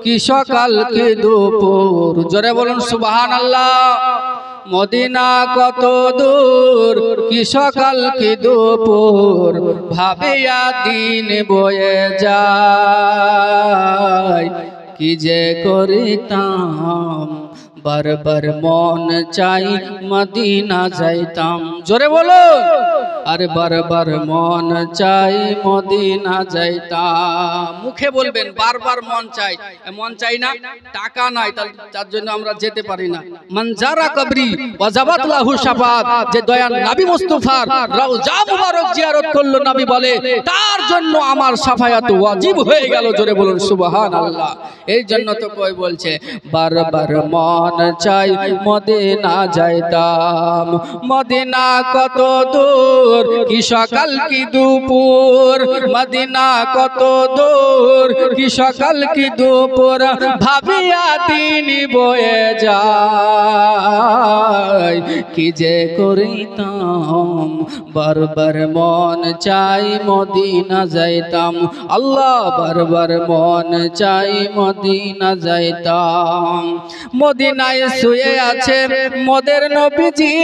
কি সকাল কি দুপুর, জোরে বলুন সুবহানাল্লাহ। মদিনা কত দূর, কি সকাল কি দুপুর, ভাবিয়া দিন বয়ে যায়। কি যে করিতাম বারবার মন চাই মদিনা যাইতাম, জোরে বলুন। আরে বারবার মন চাই মদিনা যাইতাম। মুখে বলবেন বারবার মন চাই, মন চাই না, টাকা নাই তার জন্য আমরা যেতে পারি না। মনজারা কবরি ওয়াজাবাত লাহু শাফাত, যে দয়ার নবী মুস্তাফার রওজা মুবারক জিয়ারত করলো, নবী বলে তার জন্য আমার শাফায়াত ওয়াজিব হয়ে গেল, জোরে বলুন সুবহানাল্লাহ। এই জন্য তো কই বলছে বারবার মন চাই মদিনা যাইতাম। মদিনা কত দূর, কি সকাল কি দুপুর, মদিনা কত দূর, কি সকাল কি দুপুর, ভাবিয়া দিন বয়ে যায়। কি যে করিতাম বারবার মন চাই মদিনা যাইতাম। আল্লাহ বারবার মন চাই মদিনা যাইতাম। মদিনায় শুয়ে আছে মোদের নবীজি,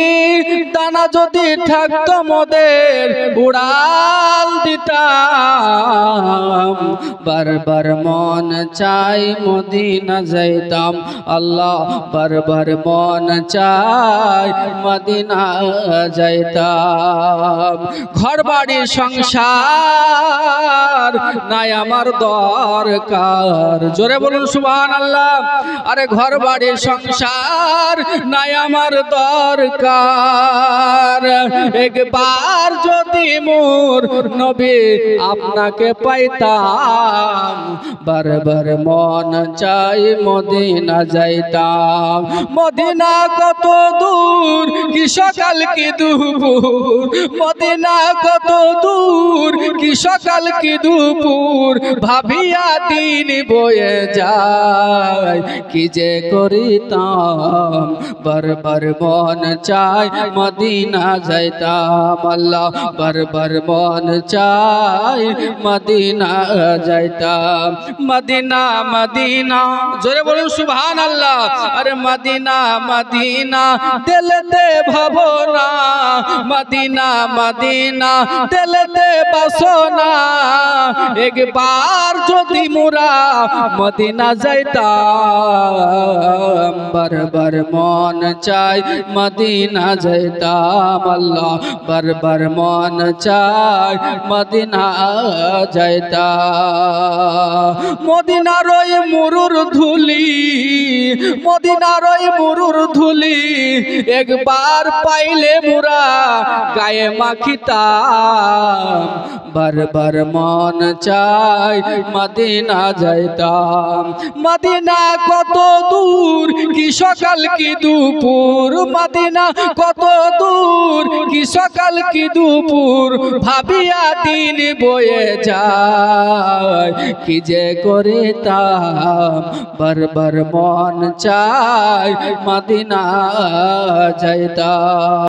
দানা যদি থাকতো মোদের উড়াল দিতাম। বারবার মন চাই মদিনা যাইতাম। আল্লাহ বারবার মন চাই মদিনা যাইতাম। ঘর বাড়ি সংসার নাই আমার দরকার, জোরে বলুন সুবহানাল্লাহ। আরে ঘর বাড়ি সংসার নাই আমার দরকার, একবার যদি মোর নবী আপনাকে পাইতাম। বারবার মন চাই মদিনা যাইতাম। মদিনা কত দূর, কি সকাল কি দুপুর, মদিনা কত দূর, কি সকাল কি দুপুর, ভাবিয়া দিন বয়ে যায়। কি যে করিতাম বারবার মন চাই মদিনা যাইতাম। আল্লাহ বারবার মন চাই মদিনা যাইতাম। মদিনা মদিনা, জোরে বলুন সুবহানাল্লাহ। আরে মদিনা মদিনা দিলতে ভাবনা, মদিনা মদিনা দিলতে বাসনা, একবার যদি মোরা মদিনা যাইতাম। বারবার মন চাই মদিনা যাইতাম। আল্লাহ বারবার মন চাই মদিনা যাইতাম। মদিনার ওই মুরুর ধুলি, মদিনার ওই মুরুর ধুলি, একবার পাইলে মোরা গায়ে মাখিতাম। বারবার মন চাই মদিনা যাইতাম। মদিনা কত দূর, কি সকাল কি দুপুর, মদিনা কত দূর, কি সকাল কি দুপুর, ভাবিয়া দিন বয়ে যায়। কি যে করিতাম বারবার মন চাই মদিনা যাইতাম।